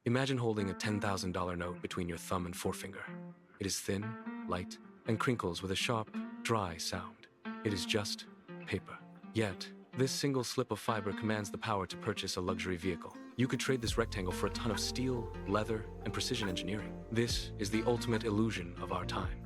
Imagine holding a $10,000 note between your thumb and forefinger. It is thin, light, and crinkles with a sharp, dry sound. It is just paper. Yet, this single slip of fiber commands the power to purchase a luxury vehicle. You could trade this rectangle for a ton of steel, leather, and precision engineering. This is the ultimate illusion of our time.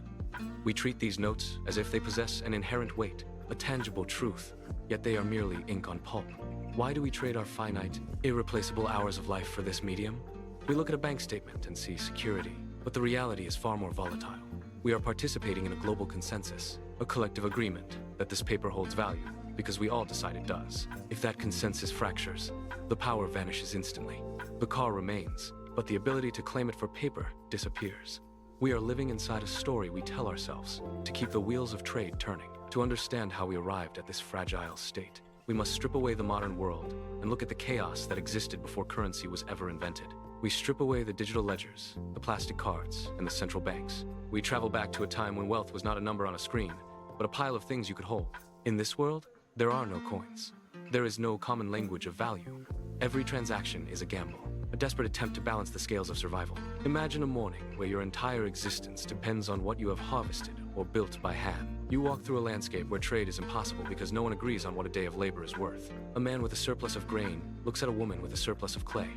We treat these notes as if they possess an inherent weight, a tangible truth, yet they are merely ink on pulp. Why do we trade our finite, irreplaceable hours of life for this medium? We look at a bank statement and see security, but the reality is far more volatile. We are participating in a global consensus, a collective agreement that this paper holds value because we all decide it does. If that consensus fractures, the power vanishes instantly. The car remains, but the ability to claim it for paper disappears. We are living inside a story we tell ourselves to keep the wheels of trade turning. To understand how we arrived at this fragile state, we must strip away the modern world and look at the chaos that existed before currency was ever invented. We strip away the digital ledgers, the plastic cards, and the central banks. We travel back to a time when wealth was not a number on a screen, but a pile of things you could hold. In this world, there are no coins. There is no common language of value. Every transaction is a gamble, a desperate attempt to balance the scales of survival. Imagine a morning where your entire existence depends on what you have harvested or built by hand. You walk through a landscape where trade is impossible because no one agrees on what a day of labor is worth. A man with a surplus of grain looks at a woman with a surplus of clay,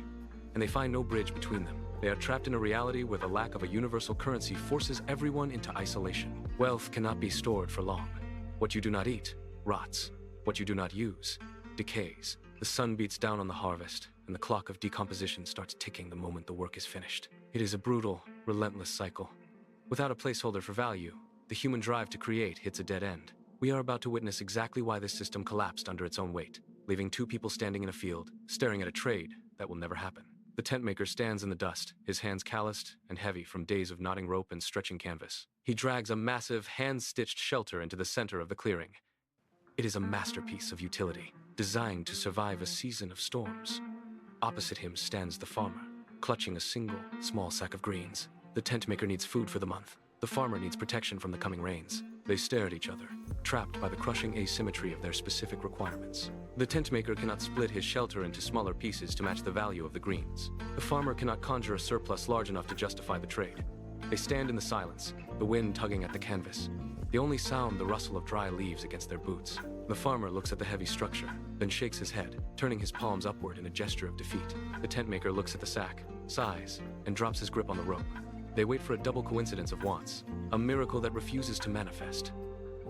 and they find no bridge between them. They are trapped in a reality where the lack of a universal currency forces everyone into isolation. Wealth cannot be stored for long. What you do not eat rots. What you do not use decays. The sun beats down on the harvest, and the clock of decomposition starts ticking the moment the work is finished. It is a brutal, relentless cycle. Without a placeholder for value, the human drive to create hits a dead end. We are about to witness exactly why this system collapsed under its own weight, leaving two people standing in a field, staring at a trade that will never happen. The tent maker stands in the dust, his hands calloused and heavy from days of knotting rope and stretching canvas. He drags a massive, hand-stitched shelter into the center of the clearing. It is a masterpiece of utility, designed to survive a season of storms. Opposite him stands the farmer, clutching a single, small sack of greens. The tent maker needs food for the month. The farmer needs protection from the coming rains. They stare at each other, trapped by the crushing asymmetry of their specific requirements. The tent maker cannot split his shelter into smaller pieces to match the value of the greens. The farmer cannot conjure a surplus large enough to justify the trade. They stand in the silence, the wind tugging at the canvas. The only sound the rustle of dry leaves against their boots. The farmer looks at the heavy structure, then shakes his head, turning his palms upward in a gesture of defeat. The tent maker looks at the sack, sighs, and drops his grip on the rope. They wait for a double coincidence of wants, a miracle that refuses to manifest.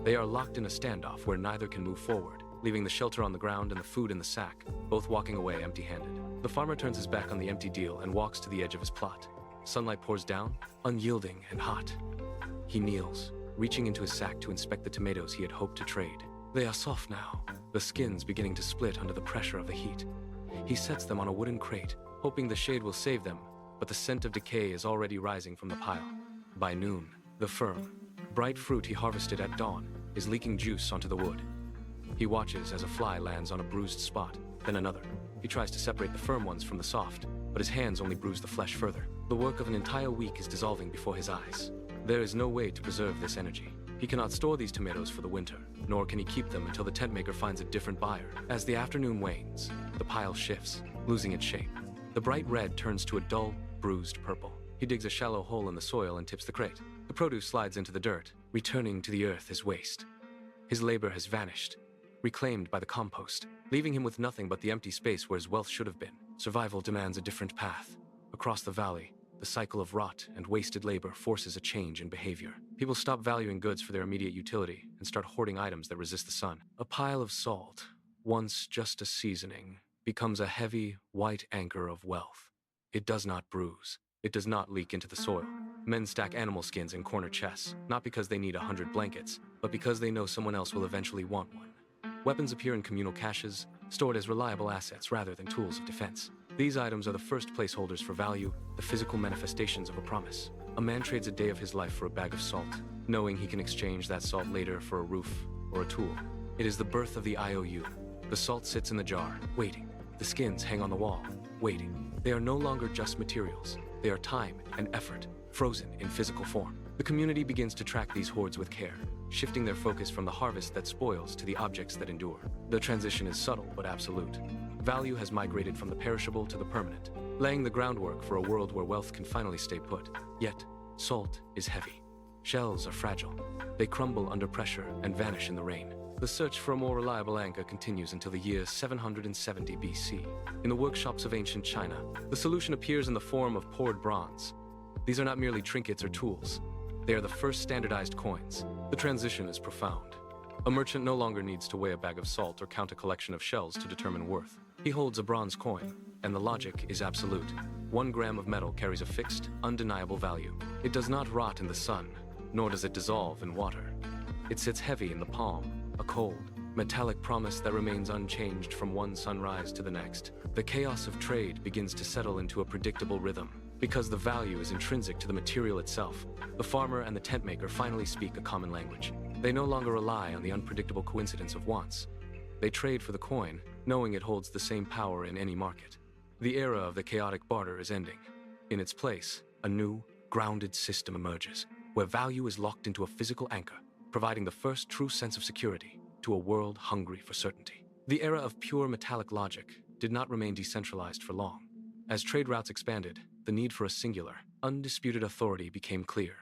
They are locked in a standoff where neither can move forward, leaving the shelter on the ground and the food in the sack, both walking away empty-handed. The farmer turns his back on the empty deal and walks to the edge of his plot. Sunlight pours down, unyielding and hot. He kneels, reaching into his sack to inspect the tomatoes he had hoped to trade. They are soft now, the skins beginning to split under the pressure of the heat. He sets them on a wooden crate, hoping the shade will save them, but the scent of decay is already rising from the pile. By noon, the firm, bright fruit he harvested at dawn is leaking juice onto the wood. He watches as a fly lands on a bruised spot, then another. He tries to separate the firm ones from the soft, but his hands only bruise the flesh further. The work of an entire week is dissolving before his eyes. There is no way to preserve this energy. He cannot store these tomatoes for the winter, nor can he keep them until the tent maker finds a different buyer. As the afternoon wanes, the pile shifts, losing its shape. The bright red turns to a dull, bruised purple. He digs a shallow hole in the soil and tips the crate. The produce slides into the dirt, returning to the earth as waste. His labor has vanished, reclaimed by the compost, leaving him with nothing but the empty space where his wealth should have been. Survival demands a different path. Across the valley, the cycle of rot and wasted labor forces a change in behavior. People stop valuing goods for their immediate utility and start hoarding items that resist the sun. A pile of salt, once just a seasoning, becomes a heavy, white anchor of wealth. It does not bruise. It does not leak into the soil. Men stack animal skins in corner chests, not because they need 100 blankets, but because they know someone else will eventually want one. Weapons appear in communal caches, stored as reliable assets rather than tools of defense. These items are the first placeholders for value, the physical manifestations of a promise. A man trades a day of his life for a bag of salt, knowing he can exchange that salt later for a roof or a tool. It is the birth of the IOU. The salt sits in the jar, waiting. The skins hang on the wall, waiting. They are no longer just materials. They are time and effort, frozen in physical form. The community begins to track these hoards with care, shifting their focus from the harvest that spoils to the objects that endure. The transition is subtle but absolute. Value has migrated from the perishable to the permanent. laying the groundwork for a world where wealth can finally stay put. Yet, salt is heavy. Shells are fragile. They crumble under pressure and vanish in the rain. The search for a more reliable anchor continues until the year 770 BC. In the workshops of ancient China, the solution appears in the form of poured bronze. These are not merely trinkets or tools. They are the first standardized coins. The transition is profound. A merchant no longer needs to weigh a bag of salt or count a collection of shells to determine worth. He holds a bronze coin, and the logic is absolute. 1 gram of metal carries a fixed, undeniable value. It does not rot in the sun, nor does it dissolve in water. It sits heavy in the palm, a cold, metallic promise that remains unchanged from one sunrise to the next. The chaos of trade begins to settle into a predictable rhythm. Because the value is intrinsic to the material itself, the farmer and the tent maker finally speak a common language. They no longer rely on the unpredictable coincidence of wants. They trade for the coin, knowing it holds the same power in any market. The era of the chaotic barter is ending. In its place, a new, grounded system emerges, where value is locked into a physical anchor, providing the first true sense of security to a world hungry for certainty. The era of pure metallic logic did not remain decentralized for long. As trade routes expanded, the need for a singular, undisputed authority became clear.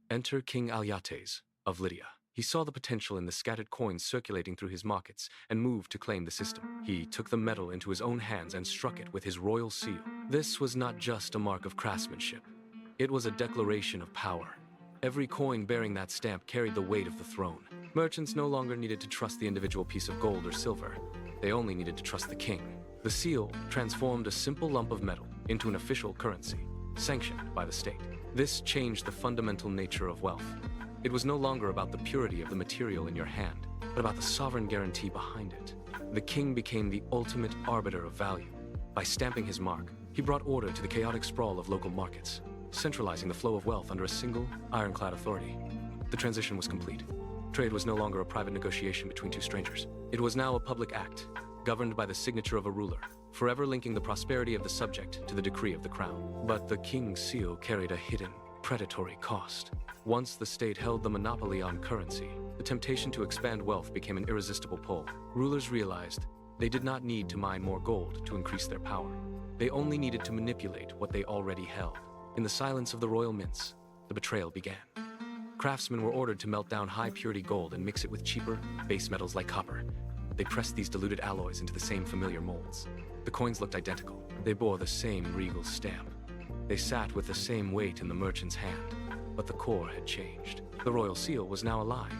Enter King Alyattes of Lydia. He saw the potential in the scattered coins circulating through his markets and moved to claim the system. He took the metal into his own hands and struck it with his royal seal. This was not just a mark of craftsmanship. It was a declaration of power. Every coin bearing that stamp carried the weight of the throne. Merchants no longer needed to trust the individual piece of gold or silver. They only needed to trust the king. The seal transformed a simple lump of metal into an official currency, sanctioned by the state. This changed the fundamental nature of wealth. It was no longer about the purity of the material in your hand, but about the sovereign guarantee behind it. The king became the ultimate arbiter of value. By stamping his mark, he brought order to the chaotic sprawl of local markets, centralizing the flow of wealth under a single, ironclad authority. The transition was complete. Trade was no longer a private negotiation between two strangers. It was now a public act, governed by the signature of a ruler, forever linking the prosperity of the subject to the decree of the crown. But the king's seal carried a hidden, predatory cost. Once the state held the monopoly on currency, the temptation to expand wealth became an irresistible pull. Rulers realized they did not need to mine more gold to increase their power. They only needed to manipulate what they already held. In the silence of the royal mints, the betrayal began. Craftsmen were ordered to melt down high-purity gold and mix it with cheaper, base metals like copper. They pressed these diluted alloys into the same familiar molds. The coins looked identical. They bore the same regal stamp. They sat with the same weight in the merchant's hand. But the core had changed. The royal seal was now a lie,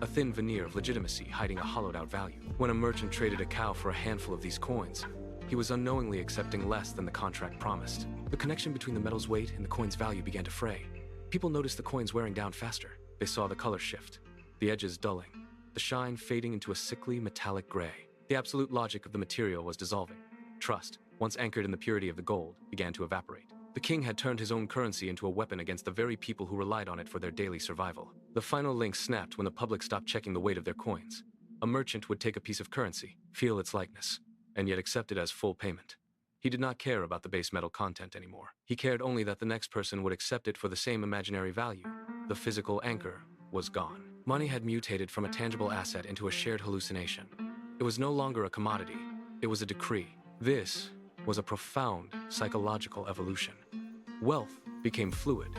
a thin veneer of legitimacy hiding a hollowed-out value. When a merchant traded a cow for a handful of these coins, he was unknowingly accepting less than the contract promised. The connection between the metal's weight and the coin's value began to fray. People noticed the coins wearing down faster. They saw the color shift, the edges dulling, the shine fading into a sickly metallic gray. The absolute logic of the material was dissolving. Trust, once anchored in the purity of the gold, began to evaporate. The king had turned his own currency into a weapon against the very people who relied on it for their daily survival. The final link snapped when the public stopped checking the weight of their coins. A merchant would take a piece of currency, feel its likeness, and yet accept it as full payment. He did not care about the base metal content anymore. He cared only that the next person would accept it for the same imaginary value. The physical anchor was gone. Money had mutated from a tangible asset into a shared hallucination. It was no longer a commodity. It was a decree. This was a profound psychological evolution. Wealth became fluid,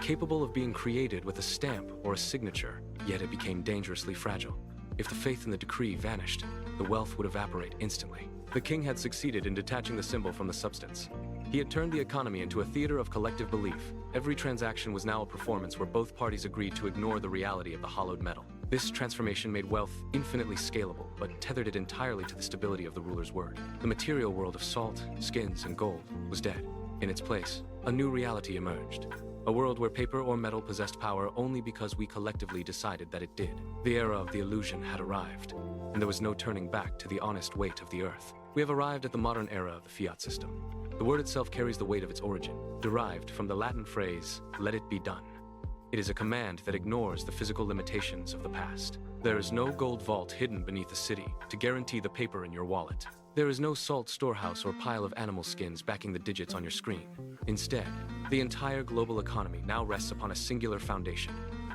capable of being created with a stamp or a signature, yet it became dangerously fragile. If the faith in the decree vanished, the wealth would evaporate instantly. The king had succeeded in detaching the symbol from the substance. He had turned the economy into a theater of collective belief. Every transaction was now a performance where both parties agreed to ignore the reality of the hollowed metal. This transformation made wealth infinitely scalable, but tethered it entirely to the stability of the ruler's word. The material world of salt, skins, and gold was dead. In its place, a new reality emerged. A world where paper or metal possessed power only because we collectively decided that it did. The era of the illusion had arrived, and there was no turning back to the honest weight of the earth. We have arrived at the modern era of the fiat system. The word itself carries the weight of its origin, derived from the Latin phrase, "let it be done." It is a command that ignores the physical limitations of the past. There is no gold vault hidden beneath the city to guarantee the paper in your wallet. There is no salt storehouse or pile of animal skins backing the digits on your screen. Instead, the entire global economy now rests upon a singular foundation,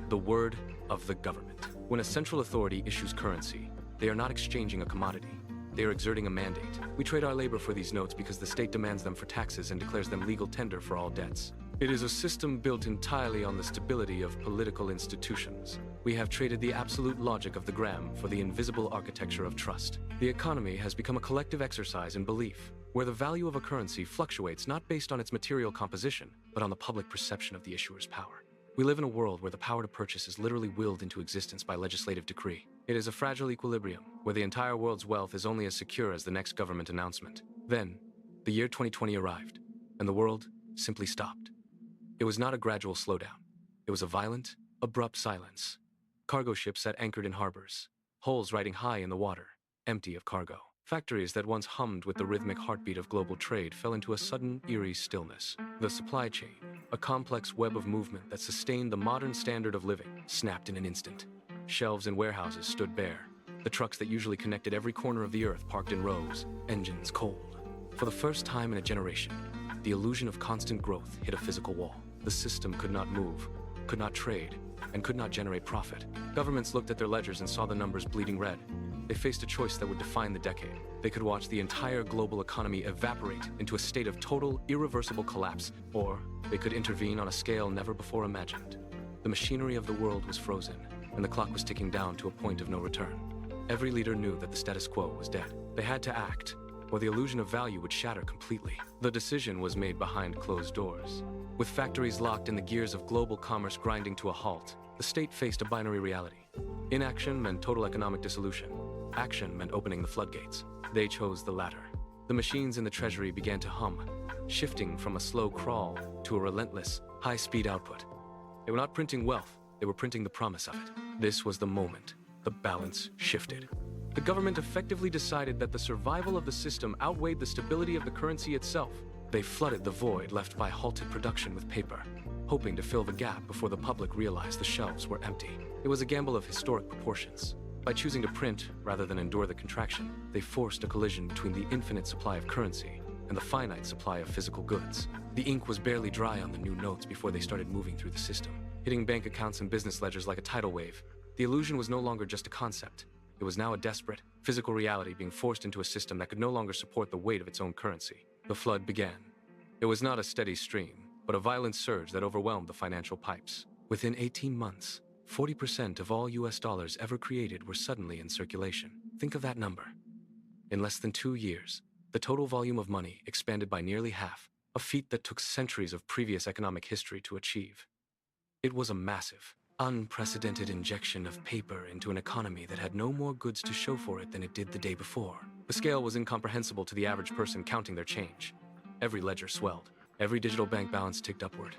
the word of the government. When a central authority issues currency, they are not exchanging a commodity. They are exerting a mandate. We trade our labor for these notes because the state demands them for taxes and declares them legal tender for all debts. It is a system built entirely on the stability of political institutions. We have traded the absolute logic of the gram for the invisible architecture of trust. The economy has become a collective exercise in belief, where the value of a currency fluctuates not based on its material composition, but on the public perception of the issuer's power. We live in a world where the power to purchase is literally willed into existence by legislative decree. It is a fragile equilibrium, where the entire world's wealth is only as secure as the next government announcement. Then, the year 2020 arrived, and the world simply stopped. It was not a gradual slowdown. It was a violent, abrupt silence. Cargo ships sat anchored in harbors, hulls riding high in the water, empty of cargo. Factories that once hummed with the rhythmic heartbeat of global trade fell into a sudden, eerie stillness. The supply chain, a complex web of movement that sustained the modern standard of living, snapped in an instant. Shelves in warehouses stood bare. The trucks that usually connected every corner of the earth parked in rows, engines cold. For the first time in a generation, the illusion of constant growth hit a physical wall. The system could not move, could not trade, and could not generate profit. Governments looked at their ledgers and saw the numbers bleeding red. They faced a choice that would define the decade. They could watch the entire global economy evaporate into a state of total, irreversible collapse, or they could intervene on a scale never before imagined. The machinery of the world was frozen, and the clock was ticking down to a point of no return. Every leader knew that the status quo was dead. They had to act, or the illusion of value would shatter completely. The decision was made behind closed doors. With factories locked and the gears of global commerce grinding to a halt, the state faced a binary reality. Inaction meant total economic dissolution. Action meant opening the floodgates. They chose the latter. The machines in the treasury began to hum, shifting from a slow crawl to a relentless, high-speed output. They were not printing wealth, they were printing the promise of it. This was the moment. The balance shifted. The government effectively decided that the survival of the system outweighed the stability of the currency itself. They flooded the void left by halted production with paper, hoping to fill the gap before the public realized the shelves were empty. It was a gamble of historic proportions. By choosing to print rather than endure the contraction, they forced a collision between the infinite supply of currency and the finite supply of physical goods. The ink was barely dry on the new notes before they started moving through the system, hitting bank accounts and business ledgers like a tidal wave. The illusion was no longer just a concept. It was now a desperate, physical reality being forced into a system that could no longer support the weight of its own currency. The flood began. It was not a steady stream, but a violent surge that overwhelmed the financial pipes. Within 18 months, 40% of all US dollars ever created were suddenly in circulation. Think of that number. In less than 2 years, the total volume of money expanded by nearly half, a feat that took centuries of previous economic history to achieve. It was a massive, unprecedented injection of paper into an economy that had no more goods to show for it than it did the day before. The scale was incomprehensible to the average person counting their change. Every ledger swelled. Every digital bank balance ticked upward.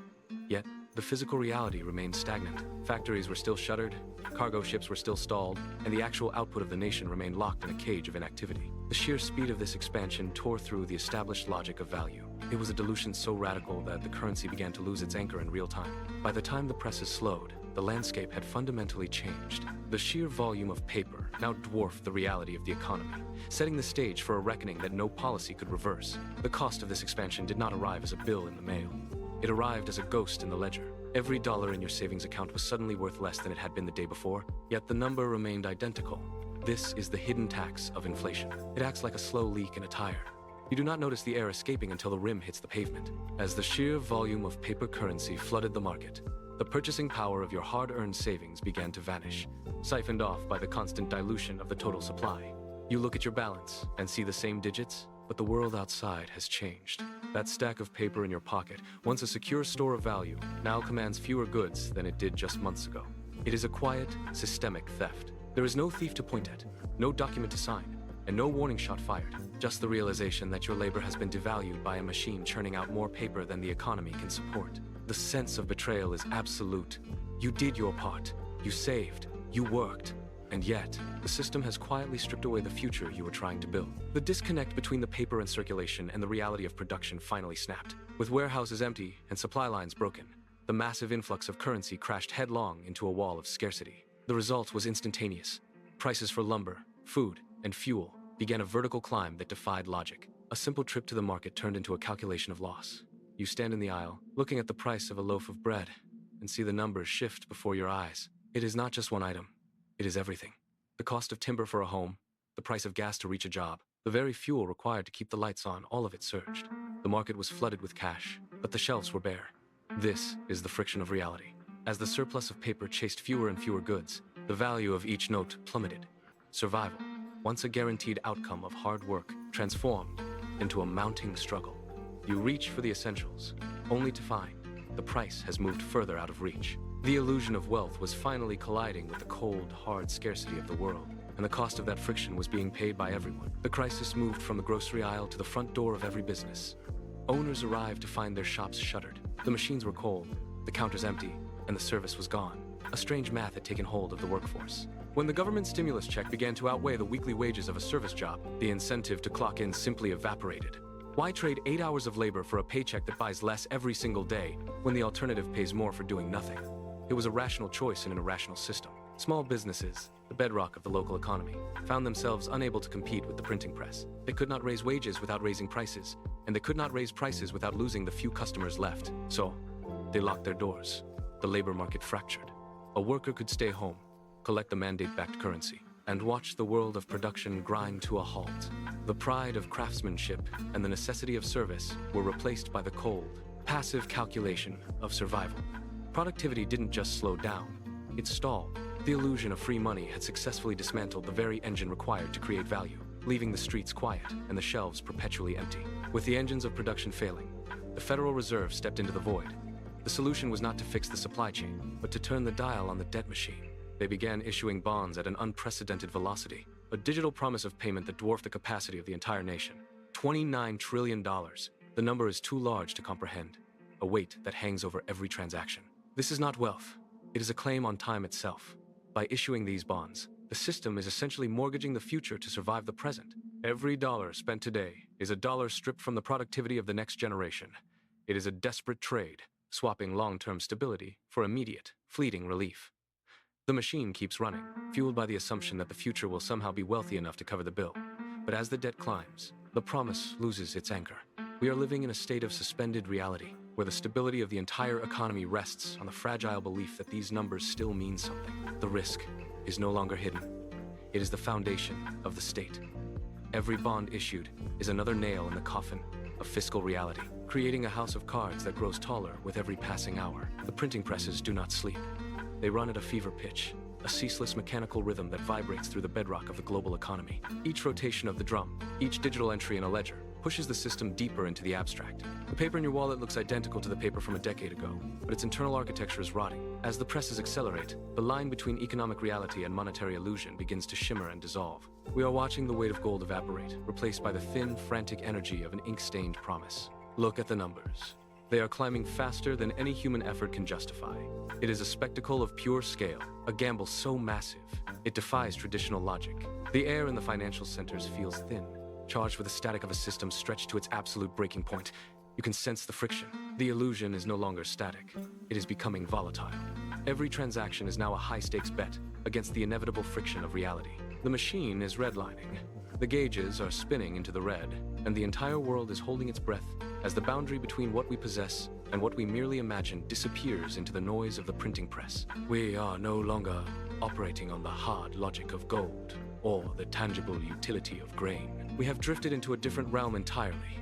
Yet, the physical reality remained stagnant. Factories were still shuttered, cargo ships were still stalled, and the actual output of the nation remained locked in a cage of inactivity. The sheer speed of this expansion tore through the established logic of value. It was a dilution so radical that the currency began to lose its anchor in real time. By the time the presses slowed, the landscape had fundamentally changed. The sheer volume of paper now dwarfed the reality of the economy, setting the stage for a reckoning that no policy could reverse. The cost of this expansion did not arrive as a bill in the mail. It arrived as a ghost in the ledger. Every dollar in your savings account was suddenly worth less than it had been the day before, yet the number remained identical. This is the hidden tax of inflation. It acts like a slow leak in a tire. You do not notice the air escaping until the rim hits the pavement. As the sheer volume of paper currency flooded the market, the purchasing power of your hard-earned savings began to vanish, siphoned off by the constant dilution of the total supply. You look at your balance and see the same digits, but the world outside has changed. That stack of paper in your pocket, once a secure store of value, now commands fewer goods than it did just months ago. It is a quiet, systemic theft. There is no thief to point at, no document to sign, and no warning shot fired. Just the realization that your labor has been devalued by a machine churning out more paper than the economy can support. The sense of betrayal is absolute. You did your part. You saved. You worked. And yet, the system has quietly stripped away the future you were trying to build. The disconnect between the paper in circulation and the reality of production finally snapped. With warehouses empty and supply lines broken, the massive influx of currency crashed headlong into a wall of scarcity. The result was instantaneous. Prices for lumber, food, and fuel began a vertical climb that defied logic. A simple trip to the market turned into a calculation of loss. You stand in the aisle, looking at the price of a loaf of bread, and see the numbers shift before your eyes. It is not just one item. It is everything. The cost of timber for a home, the the price of gas to reach a job. The very fuel required to keep the lights on, all of it surged. The market was flooded with cash, but the shelves were bare. This is the friction of reality. As the surplus of paper chased fewer and fewer goods, the value of each note plummeted. Survival, once a guaranteed outcome of hard work, transformed into a mounting struggle. You reach for the essentials, only to find the price has moved further out of reach. The illusion of wealth was finally colliding with the cold, hard scarcity of the world, and the cost of that friction was being paid by everyone. The crisis moved from the grocery aisle to the front door of every business. Owners arrived to find their shops shuttered. The machines were cold, the counters empty, and the service was gone. A strange math had taken hold of the workforce. When the government stimulus check began to outweigh the weekly wages of a service job, the incentive to clock in simply evaporated. Why trade 8 hours of labor for a paycheck that buys less every single day when the alternative pays more for doing nothing? It was a rational choice in an irrational system. Small businesses, the bedrock of the local economy, found themselves unable to compete with the printing press. They could not raise wages without raising prices, and they could not raise prices without losing the few customers left. So, they locked their doors. The labor market fractured. A worker could stay home, collect the mandate-backed currency, and watch the world of production grind to a halt. The pride of craftsmanship and the necessity of service were replaced by the cold, passive calculation of survival. Productivity didn't just slow down, it stalled. The illusion of free money had successfully dismantled the very engine required to create value, leaving the streets quiet and the shelves perpetually empty. With the engines of production failing, the Federal Reserve stepped into the void. The solution was not to fix the supply chain, but to turn the dial on the debt machine. They began issuing bonds at an unprecedented velocity, a digital promise of payment that dwarfed the capacity of the entire nation. $29 trillion. The number is too large to comprehend, a weight that hangs over every transaction. This is not wealth. It is a claim on time itself. By issuing these bonds, the system is essentially mortgaging the future to survive the present. Every dollar spent today is a dollar stripped from the productivity of the next generation. It is a desperate trade, swapping long-term stability for immediate, fleeting relief. The machine keeps running, fueled by the assumption that the future will somehow be wealthy enough to cover the bill. But as the debt climbs, the promise loses its anchor. We are living in a state of suspended reality, where the stability of the entire economy rests on the fragile belief that these numbers still mean something. The risk is no longer hidden. It is the foundation of the state. Every bond issued is another nail in the coffin of fiscal reality, creating a house of cards that grows taller with every passing hour. The printing presses do not sleep. They run at a fever pitch, a ceaseless mechanical rhythm that vibrates through the bedrock of the global economy. Each rotation of the drum, each digital entry in a ledger, pushes the system deeper into the abstract. The paper in your wallet looks identical to the paper from a decade ago, but its internal architecture is rotting. As the presses accelerate, the line between economic reality and monetary illusion begins to shimmer and dissolve. We are watching the weight of gold evaporate, replaced by the thin, frantic energy of an ink-stained promise. Look at the numbers. They are climbing faster than any human effort can justify. It is a spectacle of pure scale, a gamble so massive, it defies traditional logic. The air in the financial centers feels thin, charged with the static of a system stretched to its absolute breaking point. You can sense the friction. The illusion is no longer static. It is becoming volatile. Every transaction is now a high-stakes bet against the inevitable friction of reality. The machine is redlining. The gauges are spinning into the red, and the entire world is holding its breath as the boundary between what we possess and what we merely imagine disappears into the noise of the printing press. We are no longer operating on the hard logic of gold or the tangible utility of grain. We have drifted into a different realm entirely.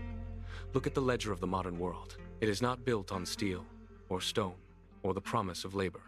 Look at the ledger of the modern world. It is not built on steel or stone or the promise of labor.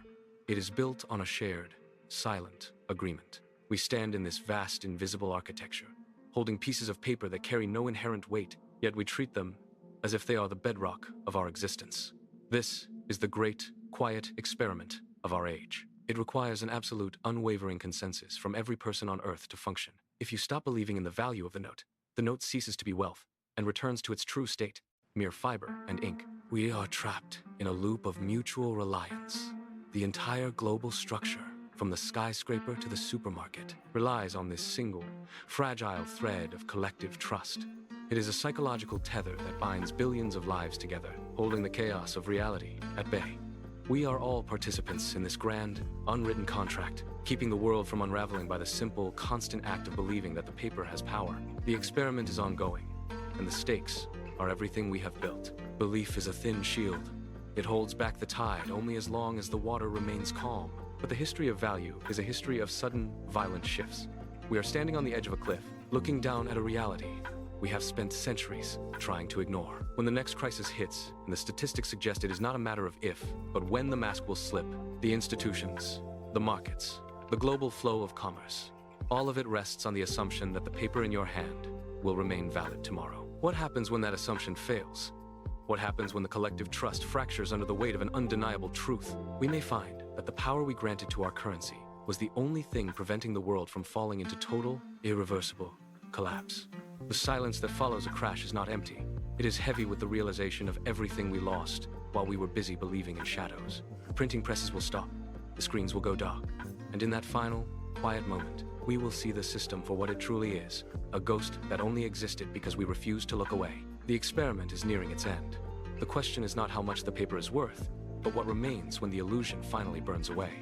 It is built on a shared, silent agreement. We stand in this vast, invisible architecture, holding pieces of paper that carry no inherent weight, yet we treat them as if they are the bedrock of our existence. This is the great, quiet experiment of our age. It requires an absolute, unwavering consensus from every person on Earth to function. If you stop believing in the value of the note ceases to be wealth and returns to its true state, mere fiber and ink. We are trapped in a loop of mutual reliance. The entire global structure, from the skyscraper to the supermarket, relies on this single, fragile thread of collective trust. It is a psychological tether that binds billions of lives together, holding the chaos of reality at bay. We are all participants in this grand, unwritten contract, keeping the world from unraveling by the simple, constant act of believing that the paper has power. The experiment is ongoing, and the stakes are everything we have built. Belief is a thin shield. It holds back the tide only as long as the water remains calm. But the history of value is a history of sudden, violent shifts. We are standing on the edge of a cliff, looking down at a reality we have spent centuries trying to ignore. When the next crisis hits, and the statistics suggest it is not a matter of if, but when the mask will slip, the institutions, the markets, the global flow of commerce, all of it rests on the assumption that the paper in your hand will remain valid tomorrow. What happens when that assumption fails? What happens when the collective trust fractures under the weight of an undeniable truth? We may find that the power we granted to our currency was the only thing preventing the world from falling into total, irreversible collapse. The silence that follows a crash is not empty. It is heavy with the realization of everything we lost while we were busy believing in shadows. The printing presses will stop, the screens will go dark, and in that final, quiet moment, we will see the system for what it truly is, a ghost that only existed because we refused to look away. The experiment is nearing its end. The question is not how much the paper is worth, but what remains when the illusion finally burns away.